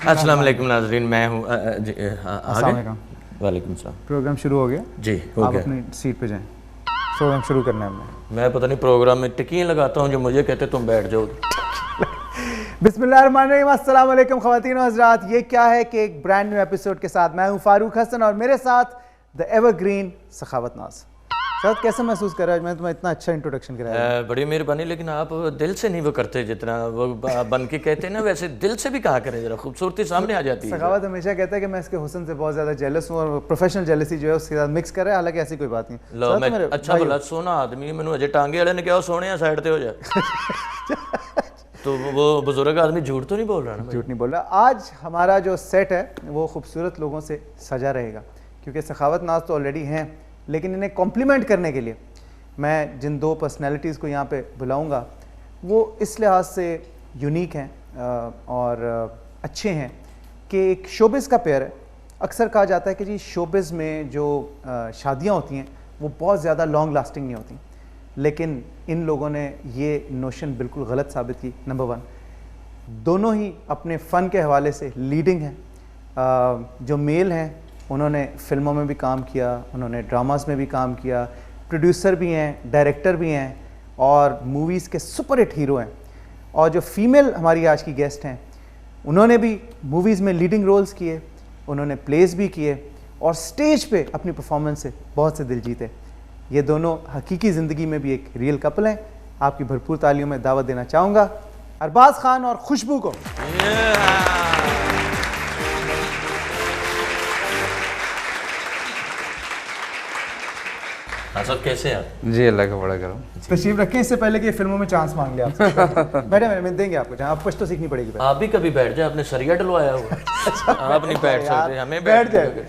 अस्सलाम वालेकुम नाज़रीन, मैं हूँ वालेकुम सलाम। प्रोग्राम शुरू हो गया जी, हो आप गया। अपनी सीट पे जाएं। प्रोग्राम शुरू करना है हमने। मैं पता नहीं प्रोग्राम में टिकियाँ लगाता हूँ जो मुझे कहते तुम बैठ जाओ। बिस्मिल्लाहिर्रहमानिर्रहीम, अस्सलाम वालेकुम ख़वातीन और हज़रात। ये क्या है कि एक ब्रांड न्यू एपिसोड के साथ मैं हूँ फारूक हसन और मेरे साथ द एवरग्रीन सखावत नाज। सर कैसे महसूस कर रहा है? मैं तुम्हें इतना अच्छा इंट्रोडक्शन कराया। बड़ी मेहरबानी, लेकिन आप दिल से नहीं वो करते जितना वो बन के कहते हैं ना, वैसे दिल से भी कहा करें, जरा खूबसूरती सामने आ जाती है। सखावत हमेशा कहता है कि मैं इसके हुस्न से बहुत ज़्यादा जेलस हूँ और प्रोफेशनल जेलसी जो है उसके साथ मिक्स कर रहा है, हालांकि ऐसी कोई बात नहीं। लो मैं अच्छा भला सोना आदमी, मैंने अजय टांगे वाले ने कहा सोने साइड पे हो जाए। तो वो बुजुर्ग आदमी झूठ तो नहीं बोल रहा ना? झूठ नहीं बोल रहा। आज हमारा जो सेट है वो खूबसूरत लोगों से सजा रहेगा, क्योंकि सखावत नाज तो ऑलरेडी हैं, लेकिन इन्हें कॉम्प्लीमेंट करने के लिए मैं जिन दो पर्सनैलिटीज़ को यहाँ पे बुलाऊँगा वो इस लिहाज से यूनिक हैं और अच्छे हैं कि एक शोबिज़ का पेयर है। अक्सर कहा जाता है कि जी शोबिज़ में जो शादियाँ होती हैं वो बहुत ज़्यादा लॉन्ग लास्टिंग नहीं होती, लेकिन इन लोगों ने ये नोशन बिल्कुल गलत साबित की। नंबर वन, दोनों ही अपने फ़न के हवाले से लीडिंग हैं। जो मेल हैं उन्होंने फ़िल्मों में भी काम किया, उन्होंने ड्रामास में भी काम किया, प्रोड्यूसर भी हैं, डायरेक्टर भी हैं और मूवीज़ के सुपर हिट हीरो हैं। और जो फीमेल हमारी आज की गेस्ट हैं उन्होंने भी मूवीज़ में लीडिंग रोल्स किए, उन्होंने प्लेस भी किए और स्टेज पे अपनी परफॉर्मेंस से बहुत से दिल जीते। ये दोनों हकीकी ज़िंदगी में भी एक रियल कपल हैं। आपकी भरपूर तालियों में दावत देना चाहूँगा अरबाज खान और खुशबू को। हाँ सब कैसे हैं आप? जी अल्लाह का बड़ा करो। तशरीफ रखें, इससे पहले कि ये फिल्मों में चांस मांग लिया आपसे। बैठे मैं देंगे आपको, जहाँ आप कुछ तो सीखनी पड़ेगी। आप भी कभी बैठ जाए, आपने सरिया डलवाया हुआ। आप नहीं बैठ सकते, हमें बैठ जाए।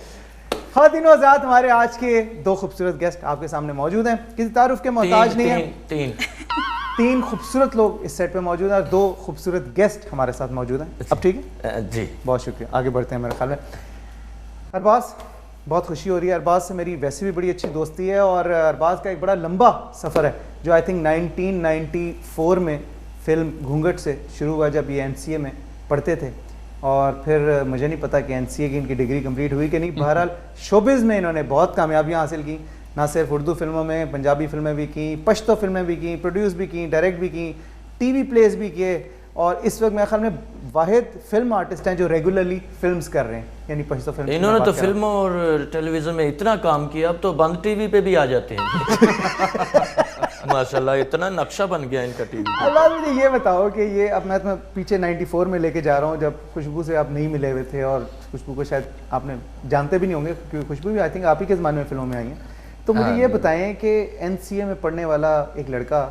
ख़वातीन और हज़रात, हमारे आज के दो खूबसूरत गेस्ट आपके सामने मौजूद हैं, किसी तारुफ के मोहताज नहीं है। तीन खूबसूरत लोग इस सेट पे मौजूद हैं और दो खूबसूरत गेस्ट हमारे साथ मौजूद हैं। अब ठीक है जी, बहुत शुक्रिया। आगे बढ़ते हैं मेरे ख्याल में। अरबाज, बहुत खुशी हो रही है। अरबाज से मेरी वैसे भी बड़ी अच्छी दोस्ती है और अरबाज का एक बड़ा लंबा सफ़र है जो आई थिंक 1994 में फ़िल्म घूंघट से शुरू हुआ, जब ये NCA में पढ़ते थे। और फिर मुझे नहीं पता कि NCA की इनकी डिग्री कंप्लीट हुई कि नहीं। बहरहाल शोबिज़ में इन्होंने बहुत कामयाबियाँ हासिल की, ना सिर्फ उर्दू फिल्मों में, पंजाबी फिल्में भी की, पश्तो फिल्में भी की, प्रोड्यूस भी की, डायरेक्ट भी की, TV प्लेस भी किए और इस वक्त मेरे ख्याल में वाहिद फिल्म आर्टिस्ट हैं जो रेगुलरली फिल्म्स कर रहे हैं, यानी पश्तो फिल्म। इन्होंने तो फिल्मों और टेलीविज़न में इतना काम किया, अब तो बंद TV पे भी आ जाते हैं। माशाल्लाह, इतना नक्शा बन गया इनका TV। अल्लाह, मुझे ये बताओ कि ये अब मैं तुम्हें पीछे 94 में लेके जा रहा हूँ, जब खुशबू से आप नहीं मिले हुए थे और खुशबू को शायद आपने जानते भी नहीं होंगे, क्योंकि खुशबू भी आई थिंक आप ही के ज़माने में फिल्मों में आई हैं। तो मुझे ये बताएं कि NCA में पढ़ने वाला एक लड़का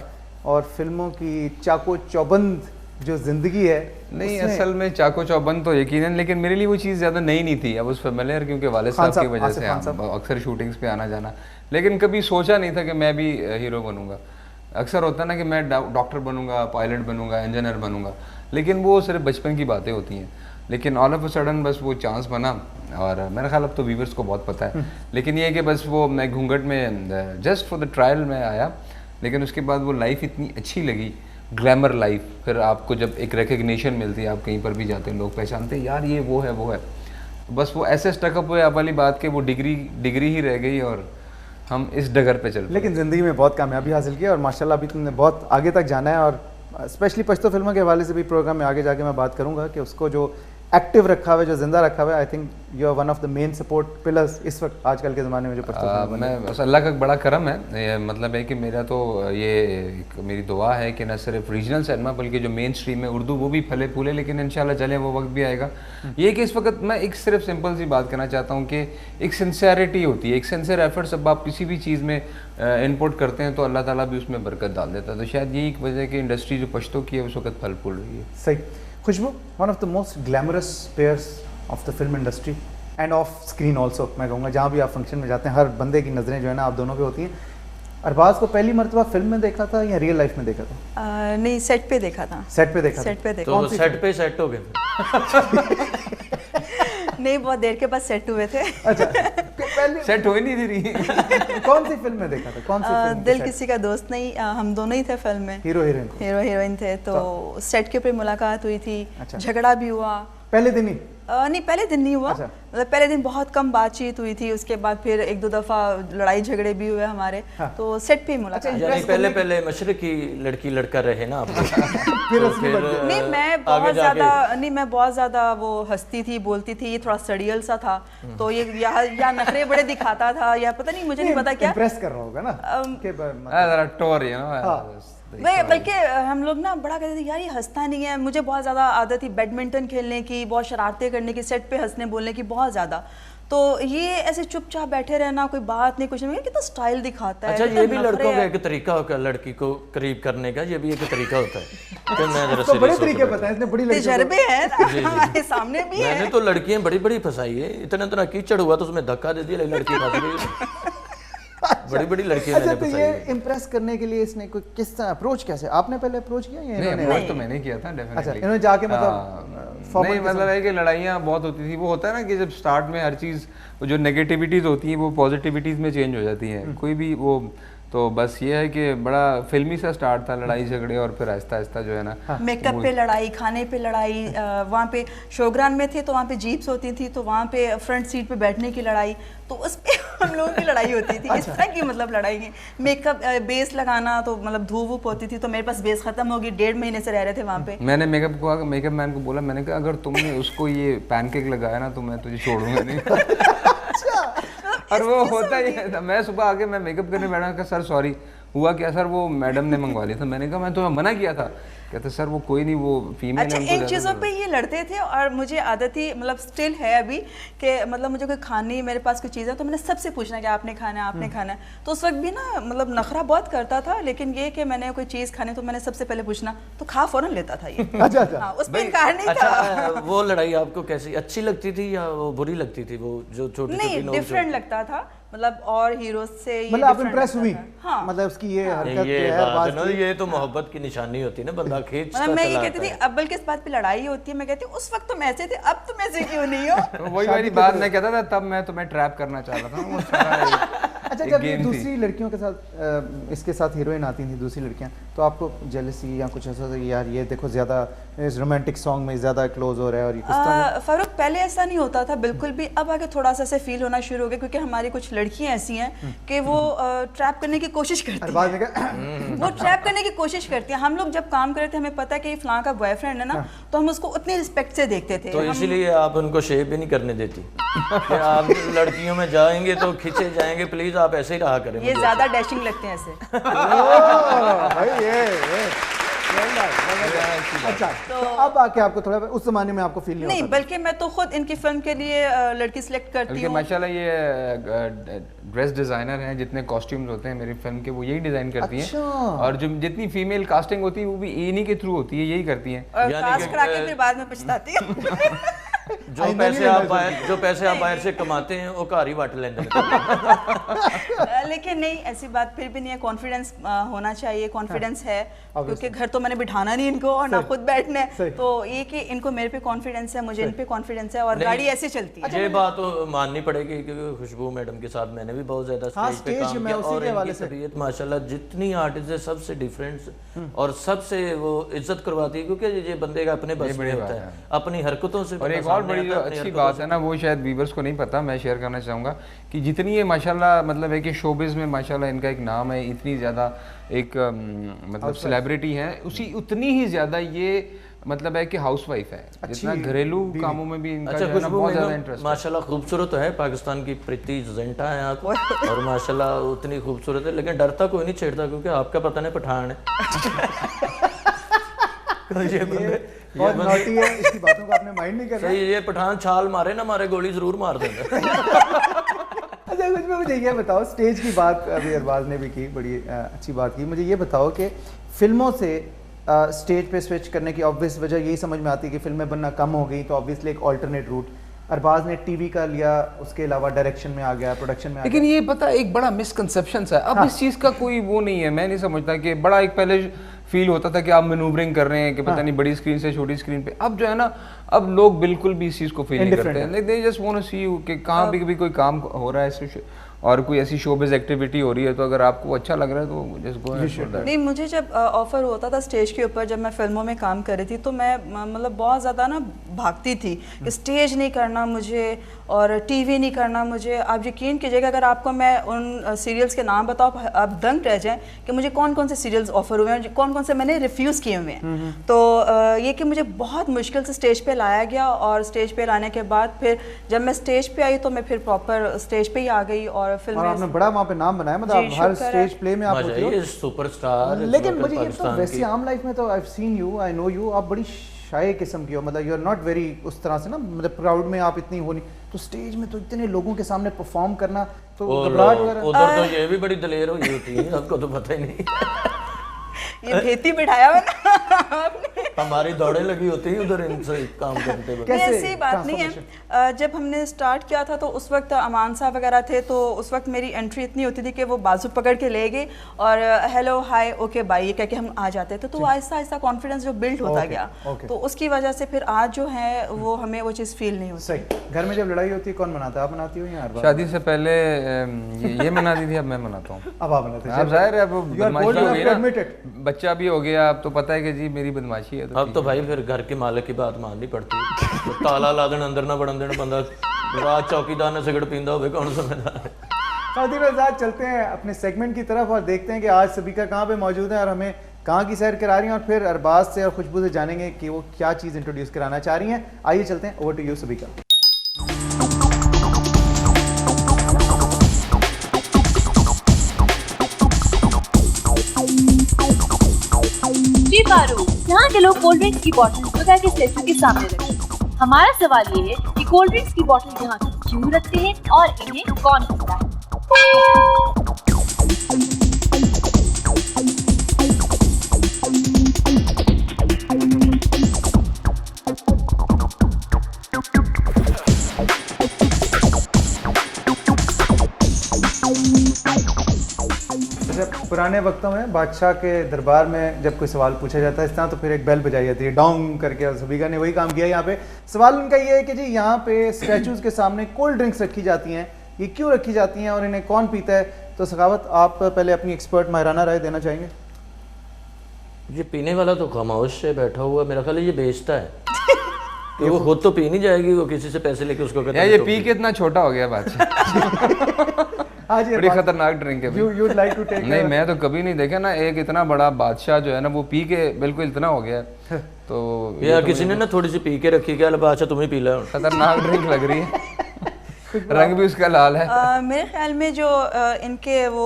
और फिल्मों की चाको चौबंद जो ज़िंदगी है, नहीं असल में चाको चौबंद तो यकीनन, लेकिन मेरे लिए वो चीज़ ज़्यादा नई नहीं थी। अब उस फेमिलियर, क्योंकि वालिद साहब की वजह से अक्सर शूटिंग्स पे आना जाना, लेकिन कभी सोचा नहीं था कि मैं भी हीरो बनूंगा। अक्सर होता ना कि मैं डॉक्टर बनूंगा, पायलट बनूंगा, इंजीनियर बनूंगा, लेकिन वो सिर्फ बचपन की बातें होती हैं। लेकिन ऑल ऑफ अ सडन बस वो चांस बना और मेरा ख्याल अब तो व्यूवर्स को बहुत पता है, लेकिन ये है कि बस वो मैं घूंघट में जस्ट फॉर द ट्रायल में आया, लेकिन उसके बाद वो लाइफ इतनी अच्छी लगी, ग्लैमर लाइफ। फिर आपको जब एक रिकग्निशन मिलती है, आप कहीं पर भी जाते हैं, लोग पहचानते हैं यार ये वो है वो है। बस वो ऐसे स्टकअप हुए आप वाली बात के वो डिग्री ही रह गई और हम इस डगर पे चल। लेकिन ज़िंदगी में बहुत कामयाबी हासिल की और माशाल्लाह अभी तुमने बहुत आगे तक जाना है। और स्पेशली पश्तो फिल्मों के हवाले से भी प्रोग्राम में आगे जाके मैं बात करूँगा कि उसको जो एक्टिव रखा हुआ है, जो जिंदा रखा हुआ है, I think you are one of the main support pillars इस वक्त आजकल के ज़माने में जो पश्तो मैं बस अल्लाह का बड़ा करम है। ये मतलब है कि मेरा तो ये मेरी दुआ है कि न सिर्फ रीजनल सिनेमा बल्कि जो मेन स्ट्रीम है उर्दू वो भी फले फूले, लेकिन इंशाल्लाह चले, वो वक्त भी आएगा। ये कि इस वक्त मैं एक सिर्फ सिंपल सी बात करना चाहता हूँ कि एक सिंसेरिटी होती है, एक सिंसियर एफर्ट्स। अब आप किसी भी चीज़ में इनपुट करते हैं तो अल्लाह ताला भी उसमें बरकत डाल देता है। तो शायद यही एक वजह की इंडस्ट्री जो पश्तो की है उस वक्त फल फूल रही है। सही। Khushboo, one of the most glamorous pairs of the film industry and off screen also, मैं कहूँगा। जहाँ भी आप फंक्शन में जाते हैं हर बंदे की नज़रें जो है ना आप दोनों पे होती हैं। अरबाज को पहली मरतबा फिल्म में देखा था या रियल लाइफ में देखा था? नहीं, सेट पे देखा था। सेट पे देखा? सेट पे देखा। तो सेट पे सेट हो गए? नहीं, बहुत देर के बाद सेट हुए थे। अच्छा, पहले सेट हो ही नहीं दे रही। कौन सी फिल्म में देखा था? कौन सी फिल्म? दिल किसी का दोस्त नहीं, हम दोनों ही थे फिल्म में, हीरो हीरोइन थे। तो सेट के ऊपर मुलाकात हुई थी। अच्छा। झगड़ा भी हुआ पहले दिन ही? नहीं, पहले दिन नहीं हुआ। मतलब पहले दिन बहुत कम बातचीत हुई थी, उसके बाद फिर एक दो दफा लड़ाई झगड़े भी हुए हमारे। तो सेट पे ही मुलाकात। यानी पहले मशरकी लड़की लड़का रहे ना आप। नहीं, मैं बहुत ज्यादा वो हंसती थी, बोलती थी, ये थोड़ा सड़ियल सा था, तो ये या नखरे बड़े दिखाता था, या पता नहीं, मुझे नहीं पता क्या इम्प्रेस कर रहा होगा ना बल्कि हम लोग ना बड़ा कहते थे यार ये हंसता नहीं है। मुझे बहुत ज़्यादा आदत थी बैडमिंटन खेलने की, बहुत शरारतें करने की, सेट पे हंसने बोलने की बहुत ज़्यादा। तो ये ऐसे चुपचाप बैठे रहना, कोई बात नहीं, कुछ नहीं, कितना स्टाइल दिखाता है। अच्छा, ये भी लड़कों का एक तरीका होता है लड़की को करीब करने का, ये भी एक तरीका होता है कि मैं जरा तो बड़े तरीके पता है, इसने बड़ी तजर्बे हैं हमारे सामने भी है। मैंने तो लड़कियां बड़ी फंसाई है, इतना कीचड़ हुआ तो उसमें धक्का दे दिया, लड़की फंस गई। बड़ी लड़कियां मैंने तो ये इम्प्रेस करने के लिए इसने कोई किस तरह अप्रोच, कैसे आपने पहले अप्रोच किया या इन्होंने? अप्रोच तो मैंने किया था डेफिनेटली। अच्छा, इन्होंने जाके मतलब नहीं, मतलब है कि लड़ाइयाँ बहुत होती थी। वो होता है ना कि जब स्टार्ट में हर चीज़ जो नेगेटिविटीज़ होती हैं वो पॉजिटिविटीज़ में चेंज हो जाती हैं, कोई भी वो। तो बस ये है कि बड़ा फिल्मी सा स्टार्ट था, लड़ाई झगड़े, और फिर आहिस्ता आहिस्ता जो है ना मेकअप पे लड़ाई, खाने पे लड़ाई, वहाँ पे शोग्रान में थे तो वहाँ पे जीप्स होती थी, तो वहाँ पे फ्रंट सीट पे बैठने की लड़ाई, तो उस पे हम लोगों की लड़ाई होती थी। इस तरह की मतलब लड़ाई है। मेकअप बेस लगाना, तो मतलब धूप वूप होती थी, तो मेरे पास बेस खत्म होगी, 1.5 महीने से रह रहे थे वहाँ पे। मैंने मेकअप मैन को बोला, मैंने कहा अगर तुमने उसको ये पैनकेक लगाया ना तो मैं तुझे छोड़ूंगा नहीं। और वो होता ही है। मैं सुबह आके मैं मेकअप करने बैठा, कहा सर सॉरी, हुआ क्या सर, वो मैडम ने मंगवा लिया था। मैंने कहा मैं तुम्हें मना किया था। कहते सर वो कोई नहीं, वो फीमेल। अच्छा, इन चीज़ों पे ये लड़ते थे, और मुझे आदत थी, मतलब स्टिल है अभी, कि मतलब मुझे कोई खानी, मेरे पास कोई चीज़ है तो मैंने सबसे पूछना कि आपने खाना है, आपने खाना है। तो उस वक्त भी ना मतलब नखरा बहुत करता था, लेकिन ये कि मैंने कोई चीज़ खानी तो मैंने सबसे पहले पूछना, तो खा फौरन लेता था ये। अच्छा। हाँ, उस पर इनकार नहीं था। वो लड़ाई आपको कैसी अच्छी लगती थी या वो बुरी लगती थी? वो जो छोटी नहीं, डिफरेंट लगता था, मतलब और हीरो से ये मतलब आप इम्प्रेस हुई? हाँ, मतलब उसकी ये हरकत, ये बात है ना, ये तो मोहब्बत की निशानी होती है ना, बंदा खींचता मतलब मैं ये चला कहती थी, अब बल्कि इस बात पे लड़ाई होती है, मैं कहती हूँ उस वक्त तुम ऐसे थे, अब तुम ऐसे क्यों नहीं हो? तो वही वाली बात मैं कहता था, तब मैं तुम्हें ट्रैप करना चाह रहा था, वो सारा अच्छा, जब ये दूसरी लड़कियों के साथ इसके साथ हीरोइन आती थी दूसरी लड़कियां, तो आपको जेलसी या कुछ ऐसा यार ये देखो ज्यादा इस रोमांटिक सॉन्ग में ज्यादा क्लोज हो रहा है और ये किस तरह? फारूक, पहले ऐसा नहीं होता था बिल्कुल भी, अब आगे थोड़ा सा ऐसे फील होना शुरू हो गया, क्योंकि हमारी कुछ लड़कियां ऐसी हैं कि वो ट्रैप करने की कोशिश करती हैं। वो ट्रैप करने की कोशिश करती हैं। हम लोग जब काम कर रहे थे, हमें पता है कि ये फलां का बॉयफ्रेंड है ना, तो हम उसको उतनी रिस्पेक्ट से देखते थे। तो इसीलिए आप उनको शेव भी नहीं करने देती कि आप लड़कियों में जाएंगे तो खींचे जाएंगे, प्लीज आप ऐसे ही रहा करें। ये ज्यादा डैशिंग लगते हैं ऐसे। भाई ये अच्छा, तो अब आके आपको थोड़ा, उस जमाने में आपको फील नहीं, बल्कि मैं तो खुद इनकी फिल्म के लिए लड़की सिलेक्ट करती हूँ। माशाल्लाह ये ड्रेस डिजाइनर हैं, जितने कॉस्ट्यूम्स होते हैं मेरी फिल्म के वो यही डिजाइन करती हैं। और जो जितनी फीमेल कास्टिंग होती है वो भी इन्हीं के थ्रू होती है, यही करती हैं। और कास्ट करा के फिर बाद में पछताती हूँ। जो पैसे आप बाहर से कमाते हैं वो घर ही बांट लेंगे। लेकिन नहीं, ऐसी बात फिर भी नहीं है। कॉन्फिडेंस होना चाहिए, कॉन्फिडेंस है, क्योंकि घर तो मैंने बिठाना नहीं इनको और ना खुद बैठने, तो ये कि इनको मेरे पे कॉन्फिडेंस है, मुझे इन पे कॉन्फिडेंस है, और गाड़ी ऐसे चलती है। ये बात तो माननी पड़ेगी, क्योंकि खुशबू मैडम के साथ मैंने भी बहुत ज्यादा स्टेज पे काम किया, और इनकी तबीयत माशाल्लाह जितनी आर्टिस्ट है सबसे डिफरेंट और सबसे वो इज्जत करवाती है, क्योंकि ये बंदे का अपने बस में होता है, अपनी हरकतों से। और एक और बड़ी जो अच्छी बात है ना, वो शायद व्यूअर्स को नहीं पता, मैं शेयर करना चाहूँगा कि जितनी ये माशाल्लाह मतलब है कि शोबिज़ में माशाल्लाह इनका एक नाम है, इतनी ज़्यादा एक मतलब सेलिब्रिटी है, उतनी ही ज़्यादा ये मतलब है कि हाउसवाइफ है, जितना घरेलू कामों में भी इनका जो है ना बहुत ज़्यादा इंटरेस्ट है। माशाल्लाह खूबसूरत है, पाकिस्तान की प्रीति जिंटा है आप, और माशाल्लाह उतनी खूबसूरत है, लेकिन डरता कोई नहीं छेड़ता, क्योंकि आपका पता नहीं पठान है। बहुत नॉटी है, इसकी बातों को आपने माइंड नहीं करना। ये पठान छाल मारे ना मारे, गोली जरूर मार देंगे। अच्छा, कुछ में मुझे ये बताओ, स्टेज की बात अभी अरबाज ने भी की, बड़ी अच्छी बात की। मुझे ये बताओ कि फिल्मों से स्टेज पे स्विच करने की ऑब्वियस वजह यही समझ में आती है कि फिल्में बनना कम हो गई, तो ऑब्वियसली एक ऑल्टरनेट रूट अरबाज ने टीवी का लिया, उसके अलावा डायरेक्शन में आ गया, प्रोडक्शन में आ गया। लेकिन ये पता एक बड़ा मिसकंसेप्शन है, अब इस चीज़ का कोई वो नहीं है, मैं नहीं समझता कि बड़ा एक पहले फील होता था कि आप मैनूवरिंग कर रहे हैं कि पता नहीं बड़ी स्क्रीन से छोटी स्क्रीन पे, अब जो है ना अब लोग बिल्कुल भी इस चीज़ को फील नहीं करते हैं, they just want to see you कि कहाँ भी कोई काम हो रहा है और कोई ऐसी शोबिज़ एक्टिविटी हो रही है तो अगर आपको अच्छा लग रहा है तो just go ahead for that. नहीं, मुझे जब ऑफ़र होता था स्टेज के ऊपर, जब मैं फिल्मों में काम कर रही थी तो मैं मतलब बहुत ज़्यादा ना भागती थी कि स्टेज नहीं करना मुझे और टीवी नहीं करना मुझे। आप यकीन कीजिएगा अगर आपको मैं उन सीरियल्स के नाम बताओ आप दंग रह जाएं कि मुझे कौन कौन से सीरियल्स ऑफ़र हुए हैं, कौन कौन से मैंने रिफ्यूज़ किए हुए हैं। तो ये कि मुझे बहुत मुश्किल से स्टेज पे लाया गया और स्टेज पे लाने के बाद फिर जब मैं स्टेज पे आई तो मैं फिर प्रॉपर स्टेज पे ही आ गई और फिल्म में आपने बड़ा वहाँ पे नाम बनाया, मतलब हर स्टेज प्ले में आप होते हो सुपरस्टार। लेकिन मुझे ये तो वैसे आम लाइफ में तो I have seen you, I know you, आप बड़ी शाय किस्म की हो, मतलब यू आर नॉट वेरी उस तरह से ना, मतलब प्राउड में आप इतनी हो नहीं, तो स्टेज में तो इतने लोगों के सामने परफॉर्म करना तो घबराहट वगैरह। उधर तो ये भी बड़ी दलेर हुई होती है, आपको तो पता ही नहीं। ये भेती बिठाया हुआ ना हमारी दौड़े लगी होती है उधर इनसे काम करते वक्त। ऐसी बात नहीं है। जब हमने स्टार्ट किया था तो उस वक्त अमान साहब वगैरह थे, तो उस वक्त मेरी एंट्री इतनी होती थी कि वो बाजू पकड़ के ले गए और हेलो हाय ओके बाय ये कह के हम आ जाते थे। तो वो आहिस्ता आहिस्ता कॉन्फिडेंस जो बिल्ड होता गया, तो उसकी वजह से फिर आज जो है वो हमें वो चीज़ फील नहीं होती। सही। घर में जब लड़ाई होती है कौन मनाता है, आप मनाती हो या हर बार? शादी से पहले ये मनाती थी, अब मैं मनाता हूँ। अब आप मनाते हैं? अब जाहिर है, अब बदमाशी हो गई ना, You बच्चा भी हो गया, अब तो पता है कि जी मेरी बदमाशी है। अब तो भाई फिर घर के मालिक की बात माननी पड़ती है। तो ताला ला देना अंदर ना बढ़न देना, बंदा रात चौकीदार ने सिगरेट पींदा हो कौन समझदार है। खातिन आज़ाद, चलते हैं अपने सेगमेंट की तरफ और देखते हैं कि आज सबीका कहाँ पे मौजूद है और हमें कहाँ की सैर करा रही हैं, और फिर अरबाज से और खुशबू से जानेंगे कि वो क्या चीज़ इंट्रोड्यूस कराना चाह रही हैं। आइए चलते हैं, ओवर टू यू सबीका। यहाँ के लोग कोल्ड ड्रिंक्स की बोतल खुदा के स्टैचू के सामने रखते हैं। हमारा सवाल ये है कि कोल्ड ड्रिंक्स की बोतल यहाँ क्यों रखते हैं और इन्हें कौन पीता है। पुराने वक्तों में बादशाह के दरबार में जब कोई सवाल पूछा जाता है इस तरह, तो फिर एक बेल बजाई जाती है डोंग करके, और सबीका ने वही काम किया यहाँ पे। सवाल उनका ये है कि जी यहाँ पे स्टैचूज के सामने कोल्ड ड्रिंक्स रखी जाती हैं, ये क्यों रखी जाती हैं और इन्हें कौन पीता है? तो सखावत, आप पहले अपनी एक्सपर्ट माहिराना राय देना चाहेंगे। ये पीने वाला तो खामोश से बैठा हुआ, मेरा ख्याल है ये बेचता है कि वो खुद तो पी नहीं जाएगी, वो किसी से पैसे लेके उसको कहता है ये पी के इतना छोटा हो गया बादशाह। बड़ी खतरनाक ड्रिंक है। you'd like to take नहीं, मैं तो कभी नहीं देखा ना, एक इतना बड़ा बादशाह जो है ना वो पी के बिल्कुल इतना हो गया है। तो यार किसी ने ना थोड़ी सी पी के रखी, क्या बादशाह तुम ही पी लो। खतरनाक ड्रिंक लग रही है, रंग भी उसका लाल है। मेरे ख्याल में जो इनके वो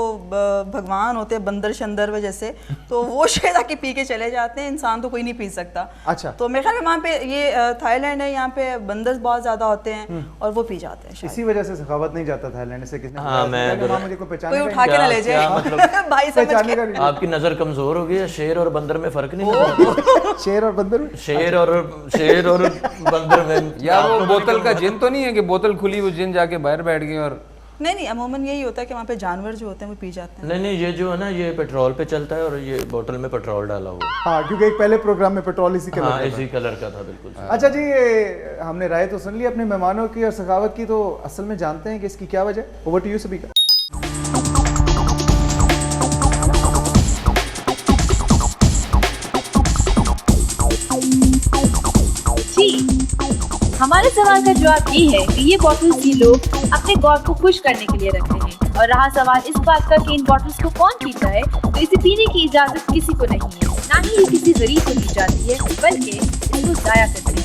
भगवान होते हैं बंदर शंदर वजह से, तो वो शायद आके पी के चले जाते हैं, इंसान तो कोई नहीं पी सकता। अच्छा, तो मेरे ख्याल में वहाँ पे ये थाईलैंड है, यहाँ पे बंदर बहुत ज्यादा होते हैं और वो पी जाते हैं। इसी वजह से सखावत नहीं जाता थाईलैंड से। किसने? हाँ, मैं मुझे कोई पहचान कोई उठा के ना ले जाए, मतलब भाई समझ के। आपकी नजर कमजोर हो गई है, शेर और बंदर में फर्क नहीं नजर। शेर और बंदर, शेर और बंदर में यार वो बोतल का जिन तो नहीं है कि बोतल खुली वो जिन जाके बाहर बैठ गए? और नहीं, अमूमन यही होता है कि वहाँ पे जानवर जो होते हैं वो पी जाते हैं। नहीं, ये जो है ना ये पेट्रोल पे चलता है और ये बोतल में पेट्रोल डाला हुआ। हाँ, क्योंकि एक पहले प्रोग्राम में पेट्रोल इसी कलर हाँ, इसी कलर का था बिल्कुल। अच्छा जी, हमने राय तो सुन ली अपने मेहमानों की और सखावत की, तो असल में जानते हैं कि इसकी क्या वजह। Over to you Sabika. हमारे सवाल का जवाब ये है कि ये बॉटल्स ये लोग अपने गॉड को खुश करने के लिए रखते हैं। और रहा सवाल इस बात का कि इन बॉटल्स को कौन पीता है, तो इसे पीने की इजाजत किसी को नहीं है, ना ही ये किसी गरीब को दी जाती है, बल्कि इसको जाया करते हैं।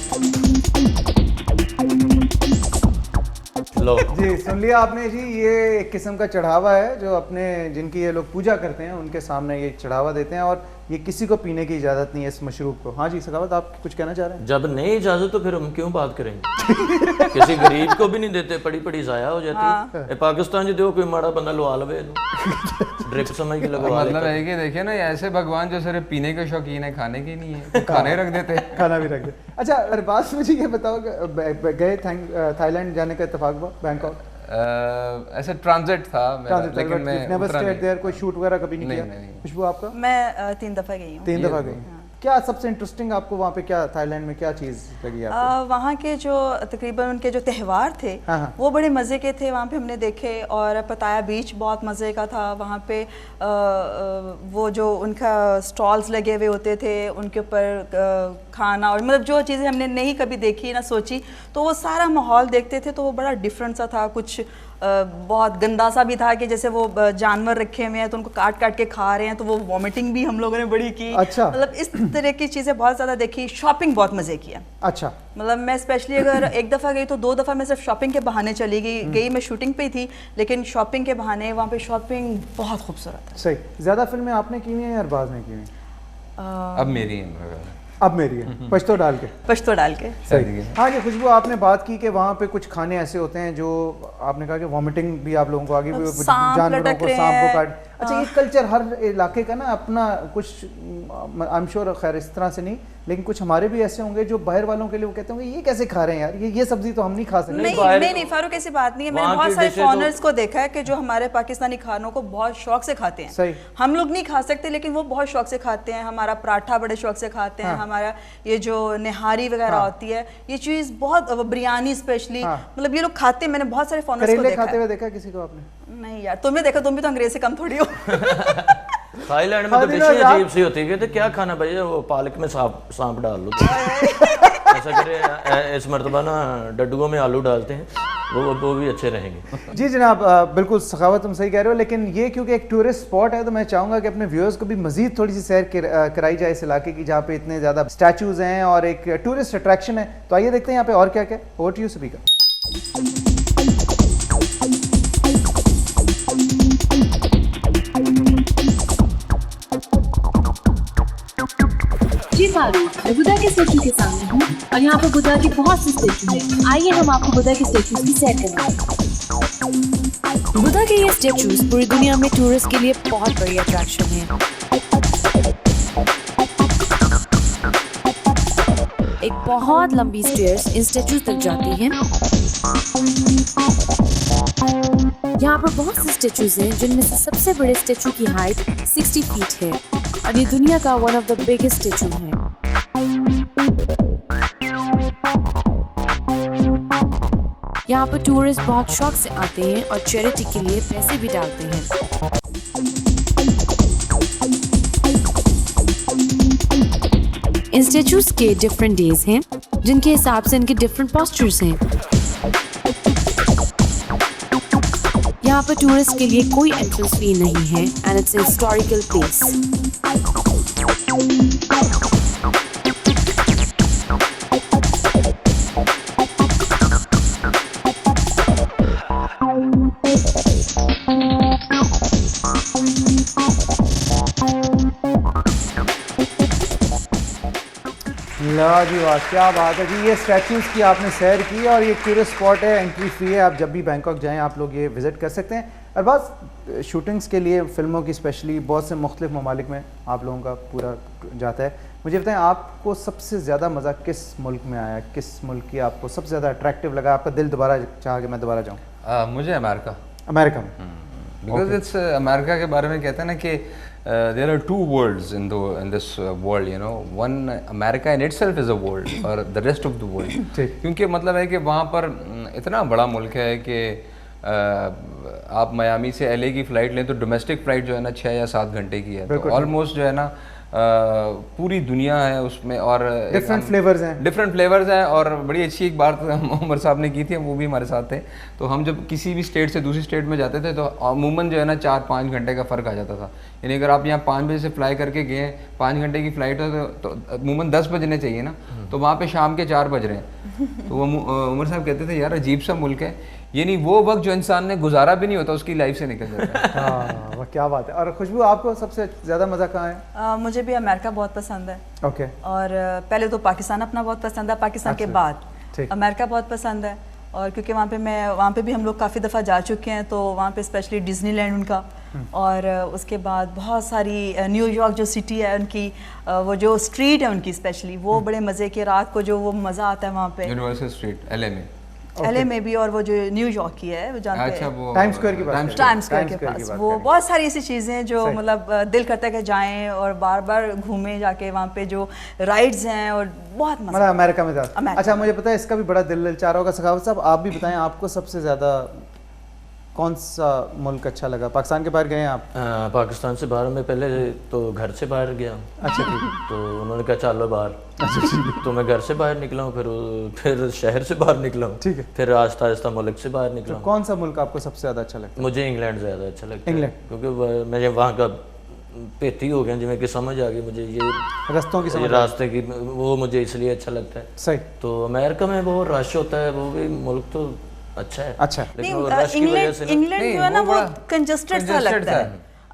लो जी, सुन लिया आपने जी, ये एक किस्म का चढ़ावा है जो अपने जिनकी ये लोग पूजा करते हैं उनके सामने ये चढ़ावा देते हैं, और ये किसी को पीने की इजाजत नहीं है इस मशरूब को। हाँ जी सखावत, आप कुछ कहना चाह रहे हैं? जब नहीं इजाजत तो फिर हम क्यों बात करेंगे? किसी गरीब को भी नहीं देते, पड़ी जाया हो जाती है। पाकिस्तान जो देखो कोई माड़ा बंदा लवा लवे ड्रिप समझ के लगवा, मतलब है कि देखिए ना, ऐसे भगवान जो सिर्फ पीने के शौकीन है, खाने के नहीं है, खाने रख देते हैं। खाना भी रख दे। अच्छा अरबाज, मुझे ये बताओ, गए थाईलैंड जाने का इत्तेफाक हुआ? बैंकॉक ऐसे ट्रांजिट था मेरा, लेकिन मैं नेवर स्टेड देयर, कोई शूट वगैरह कभी नहीं किया? नहीं। खुशबू आपका? मैं 3 दफा गई हूँ। 3 दफा गई। क्या सबसे इंटरेस्टिंग आपको वहाँ पे, क्या थाईलैंड में क्या चीज़ लगी आपको? वहाँ के जो तकरीबन उनके जो त्यौहार थे वो बड़े मज़े के थे, वहाँ पे हमने देखे। और पताया बीच बहुत मज़े का था। वहाँ पे वो जो उनका स्टॉल्स लगे हुए होते थे, उनके ऊपर खाना और मतलब जो चीज़ें हमने नहीं कभी देखी ना सोची, तो वो सारा माहौल देखते थे तो वो बड़ा डिफरेंट सा था। कुछ बहुत गंदा सा भी था कि जैसे वो जानवर रखे हुए हैं तो उनको काट काट के खा रहे हैं, तो वो वॉमिटिंग भी हम लोगों ने बड़ी की। अच्छा। मतलब इस तरह की चीज़ें बहुत ज़्यादा देखी। शॉपिंग बहुत मज़े किया। अच्छा। मतलब मैं स्पेशली अगर एक दफ़ा गई तो 2 दफ़ा मैं सिर्फ शॉपिंग के बहाने चली गई मैं शूटिंग पे थी, लेकिन शॉपिंग के बहाने वहाँ पे शॉपिंग बहुत खूबसूरत है। सही। ज़्यादा फिल्में आपने की हुई हैं या अरबाज ने की हुई? अब मेरी है, अब मेरी है, पश्तो डाल के। पश्तो डाल के। सही। हाँ जी खुशबू, आपने बात की कि वहाँ पे कुछ खाने ऐसे होते हैं जो आपने कहा कि वॉमिटिंग भी आप लोगों को आगे जानवरों को, सांप को काट। अच्छा, ये कल्चर हर इलाके का ना अपना कुछ, आई एम श्योर खैर इस तरह से नहीं, लेकिन कुछ हमारे भी ऐसे होंगे जो बाहर वालों के लिए वो कहते होंगे ये कैसे खा रहे हैं यार, ये सब्जी तो हम नहीं खा सकते। नहीं फारूक, ऐसी बात नहीं है। मैंने बहुत सारे फॉरेनर्स को देखा है कि जो हमारे पाकिस्तानी खानों को बहुत शौक से खाते हैं। सही। हम लोग नहीं खा सकते लेकिन वो बहुत शौक से खाते हैं। हमारा पराठा बड़े शौक से खाते हैं। हमारा ये जो निहारी वगैरह होती है, ये चीज़ बहुत, बिरयानी स्पेशली, मतलब ये लोग खाते हैं। मैंने बहुत सारे फॉरेनर्स को देखा है। खाते हुए देखा किसी को आपने? नहीं यार, तुमने देखा, तुम भी तो अंग्रेज से कम थोड़ी हो। थाईलैंड में तो डिशें अजीब सी होती है कि क्या खाना भैया, वो पालक में सांप डाल लो। ऐसा करे इस मरतबा ना डड्डुओं में आलू डालते हैं, वो भी अच्छे रहेंगे। जी जनाब, बिल्कुल सखावत तुम सही कह रहे हो, लेकिन ये क्योंकि एक टूरिस्ट स्पॉट है तो मैं चाहूँगा कि अपने व्यूअर्स को भी मजीद थोड़ी सी सैर कराई जाए इस इलाके की जहाँ पे इतने ज़्यादा स्टैचूज़ हैं और एक टूरिस्ट अट्रैक्शन है। तो आइए देखते हैं यहाँ पे और क्या क्या। Over to you speaker. जी फारूक, मैं बुद्धा के स्टेचू के सामने हूँ और यहाँ पर बुद्धा के बहुत से स्टेचू हैं। आइए हम आपको बुद्धा के स्टेचू की सैर कराएं। बुद्धा के ये स्टेचूज पूरी दुनिया में टूरिस्ट के लिए बहुत बड़ी अट्रैक्शन है। एक बहुत लंबी स्टेयर्स इन स्टेचूज तक जाती हैं। यहाँ पर बहुत से स्टेचूज हैं जिनमें से सबसे बड़े स्टेचू की हाइट 60 फीट है और ये दुनिया का one of the biggest statue है। यहाँ पर टूरिस्ट बहुत शौक से आते हैं और चैरिटी के लिए पैसे भी डालते हैं। इन स्टेचूज के डिफरेंट डेज हैं जिनके हिसाब से इनके डिफरेंट पोस्चर्स हैं। यहाँ पर टूरिस्ट के लिए कोई एंट्रेंस फी नहीं है and it's a historical place. जी वाह, क्या बात है जी। ये स्टैचूज़ की आपने सैर की और ये टूरिस्ट स्पॉट है, एंट्री फ्री है। आप जब भी बैंकॉक जाएं आप लोग ये विज़िट कर सकते हैं। और बस शूटिंग्स के लिए फ़िल्मों की स्पेशली बहुत से मुख्तलिफ ममालिक में आप लोगों का पूरा जाता है। मुझे बताएं आपको सबसे ज़्यादा मज़ा किस मुल्क में आया, किस मुल्क की आपको सबसे ज़्यादा अट्रैक्टिव लगा, आपका दिल दोबारा चाहा कि मैं दोबारा जाऊँ? मुझे अमेरिका में बिकॉज इट्स अमेरिका के बारे में कहते हैं ना कि there are two worlds in this world, you know, one America in itself is a world और the rest of the world। क्योंकि मतलब है कि वहाँ पर इतना बड़ा मुल्क है कि आप मियामी से एलए की फ़्लाइट लें तो डोमेस्टिक फ़्लाइट जो है ना 6 या 7 घंटे की है, तो ऑलमोस्ट जो है ना पूरी दुनिया है उसमें और डिफरेंट फ्लेवर्स हैं। और बड़ी अच्छी एक बात उमर साहब ने की थी, वो भी हमारे साथ थे। तो हम जब किसी भी स्टेट से दूसरी स्टेट में जाते थे तो अमूमन जो है ना 4-5 घंटे का फ़र्क आ जाता था। यानी अगर आप यहाँ 5 बजे से फ्लाई करके गए, 5 घंटे की फ़्लाइट है तो अमूमन 10 बजने चाहिए ना, तो वहाँ पे शाम के 4 बज रहे हैं। तो वो उमर साहब कहते थे यार अजीब सा मुल्क है, ये नहीं वो वक्त जो इंसान ने गुजारा भी नहीं होता उसकी लाइफ से निकल जाता है। हाँ, क्या बात है। और खुशबू आपको सबसे ज़्यादा मज़ा कहाँ है? मुझे भी अमेरिका बहुत पसंद है। ओके। और पहले तो पाकिस्तान अपना बहुत पसंद है, पाकिस्तान के बाद अमेरिका बहुत पसंद है। और क्योंकि वहाँ पे भी हम लोग काफ़ी दफ़ा जा चुके हैं, तो वहाँ पे स्पेशली डिज्नीलैंड उनका, और उसके बाद बहुत सारी न्यूयॉर्क जो सिटी है उनकी, वो जो स्ट्रीट है उनकी स्पेशली वो बड़े मज़े के, रात को जो वो मज़ा आता है वहाँ पे। यूनिवर्सल स्ट्रीट एलए में। LA में भी, और वो जो न्यूयॉर्क की है वो जहाँ अच्छा, पे वो टाइम्स स्क्वायर की बात करें। टाइम्स स्क्वायर के की पास बात वो करें। बहुत सारी ऐसी चीज़ें हैं जो सही। मतलब दिल करता है कि जाएं और बार बार घूमें जाके वहाँ पे जो राइड्स हैं, और बहुत मजा। मतलब अमेरिका में था। अमेरिका। अच्छा, मुझे पता है इसका भी बड़ा दिल ललचा रहा होगा। सखावत साहब, आप भी बताएं, आपको सबसे ज़्यादा कौन सा मुल्क अच्छा लगा? पाकिस्तान के बाहर गए हैं आप? पाकिस्तान से बाहर, मैं पहले तो घर से बाहर गया। अच्छा, ठीक है। तो उन्होंने कहा चलो बाहर। तो मैं घर से बाहर निकला हूँ, फिर शहर से बाहर निकला हूँ, ठीक है। फिर आहिस्ता आहिस्ता मुल्क से बाहर निकला तो हूँ। कौन सा मुल्क आपको सबसे ज़्यादा अच्छा लगता मुझे इंग्लैंड ज़्यादा अच्छा लगता है, इंग्लैंड? क्योंकि मैं वहाँ का पेती हो गया, जिमें कि समझ आ गई मुझे ये है? रस्तों की समझ? रास्ते की, वो मुझे इसलिए अच्छा लगता है। सही। तो अमेरिका में वो रश होता है, वो भी मुल्क तो अच्छा है, अच्छा। लेकिन वो रश की वजह से इंग्लैंड जो है ना वो कंजस्टेड सा लगता है।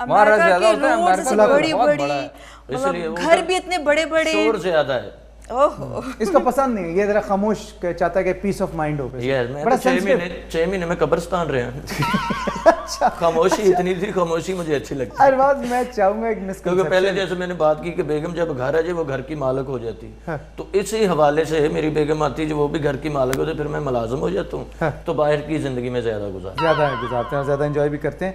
वहाँ रश अमेरिका ज़्यादा के होता है, रोड्स अमेरिका बड़ी बहुत बड़ी, बड़ा है। इसलिए मतलब वो घर भी इतने बड़े बड़े। शोर ज्यादा है। ओहो, इसको पसंद नहीं है, ये जरा खामोश चाहता है कि पीस ऑफ माइंड हो। यस, मैं बड़ा तो 6 महीने में कब्रिस्तान रहे हैं। खामोशी इतनी थी, खामोशी मुझे अच्छी लगती है। हर बात मैं चाहूंगा एक क्योंकि मिसकंसेप्शन। पहले जैसे मैंने बात की कि बेगम जब घर है, वो घर की मालिक हो जाती है, तो इसी हवाले से मेरी बेगम आती है जो वो भी घर की मालिक होती है, फिर मैं मुलाजिम हो जाता हूँ, तो बाहर की जिंदगी में ज्यादा गुजारते हैं और ज़्यादा इंजॉय भी करते हैं।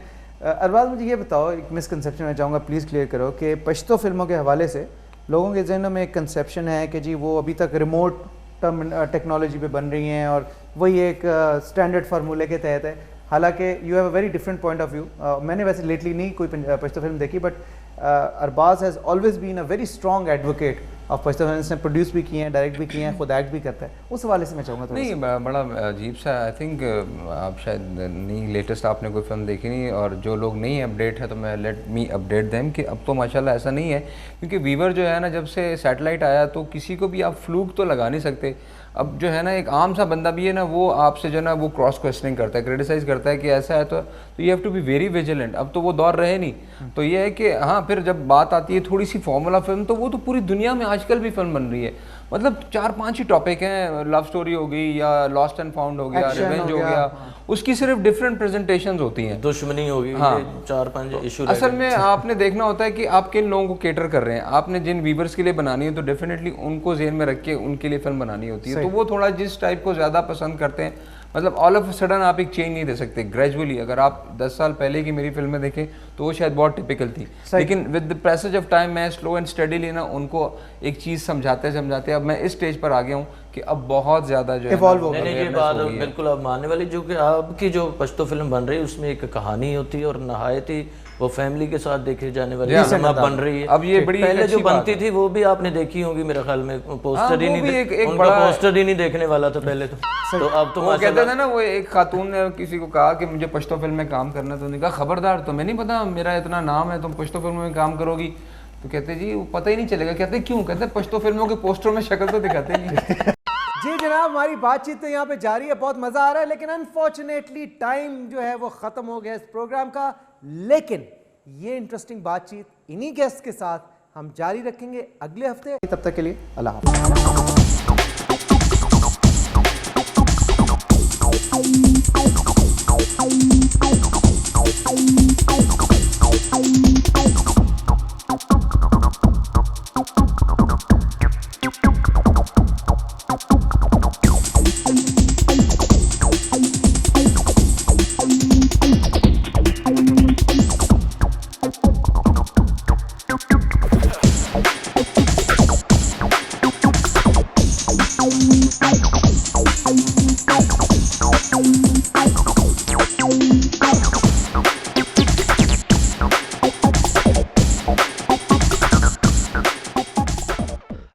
अरबाज, मुझे ये बताओ, एक मिसकंसेप्शन मैं चाहूँगा प्लीज़ क्लियर करो कि पश्तो फिल्मों के हवाले से लोगों के जहनों में एक कंसेप्शन है कि जी वो अभी तक रिमोट टेक्नोलॉजी पे बन रही हैं और वही एक स्टैंडर्ड फार्मूले के तहत है। हालांकि you have a very different point of view. मैंने वैसे लेटली नहीं कोई पश्तो फिल्म देखी, but Arbaaz has always been a very strong advocate of Pashto film. इसने प्रोड्यूस भी किए हैं, डायरेक्ट भी किए हैं, खुद एक्ट भी करता है। उस हवाले से मैं चाहूँगा नहीं, बड़ा अजीब सा, आई थिंक आप शायद नहीं, लेटेस्ट आपने कोई फिल्म देखी नहीं, और जो लोग नहीं अपडेट है तो मैं लेट मी अपडेट देम कि अब तो माशाल्लाह ऐसा नहीं है, क्योंकि वीवर जो है ना, जब से सैटेलाइट आया तो किसी को भी आप फ्लूक तो लगा नहीं सकते। अब जो है ना, एक आम सा बंदा भी है ना, वो आपसे जो है ना वो क्रॉस क्वेश्चनिंग करता है, क्रिटिसाइज करता है कि ऐसा है, तो you have to be very vigilant. अब तो वो दौर रहे नहीं। तो ये है कि हाँ, फिर जब बात आती है थोड़ी सी फॉर्मूला फिल्म, तो वो तो पूरी दुनिया में आजकल भी फिल्म बन रही है। मतलब 4-5 ही टॉपिक हैं, लव स्टोरी हो गई, या लॉस्ट एंड फाउंड हो गया, रिवेंज हो गया, उसकी सिर्फ डिफरेंट प्रेजेंटेशंस होती हैं, दुश्मनी होगी, हाँ। 4-5 इशू। असल में आपने देखना होता है कि आप किन लोगों को केटर कर रहे हैं। आपने जिन व्यूवर्स के लिए बनानी है तो डेफिनेटली उनको जेहन में रख के उनके लिए फिल्म बनानी होती है। तो वो थोड़ा जिस टाइप को ज़्यादा पसंद करते हैं, मतलब ऑल ऑफ सडन आप एक चेंज नहीं दे सकते, ग्रेजुअली। अगर आप 10 साल पहले की मेरी फिल्में देखें तो वो शायद बहुत टिपिकल थी, लेकिन with the passage of time मैं स्लो एंड स्टडीली ना उनको एक चीज़ समझाते अब मैं इस स्टेज पर आ गया हूँ कि अब बहुत ज़्यादा जो है ये बात बिल्कुल आप मानने वाली, जो कि आपकी जो पश्तो फिल्म बन रही है उसमें एक कहानी होती है और नहायत ही वो फैमिली के साथ देखे जाने वाली फिल्म बन रही है। अब ये बड़ी पहले जो बनती थी वो भी आपने देखी होगी मेरे ख्याल में, पोस्टर ही नहीं, उनका पोस्टर ही नहीं देखने वाला था पहले तो अब तो वो कहते थे ना, वो एक खातून ने किसी को कहा कि मुझे पश्तो फिल्म में काम करना, तो उन्होंने कहा खबरदार, तुम्हें नहीं पता मेरा इतना नाम है, तुम पश्तो फिल्म में काम करोगी? तो कहते जी वो पता ही नहीं चलेगा। कहते क्यों? कहते पश्तो फिल्मों के पोस्टरों में शक्ल तो दिखाते नहीं। जी जनाब, हमारी बातचीत तो यहाँ पे जारी है, बहुत मजा आ रहा है, लेकिन अनफॉर्चुनेटली टाइम जो है वो खत्म हो गया इस प्रोग्राम का। लेकिन ये इंटरेस्टिंग बातचीत इन्हीं गेस्ट के साथ हम जारी रखेंगे अगले हफ्ते। तब तक के लिए अल्लाह हाफ़िज़।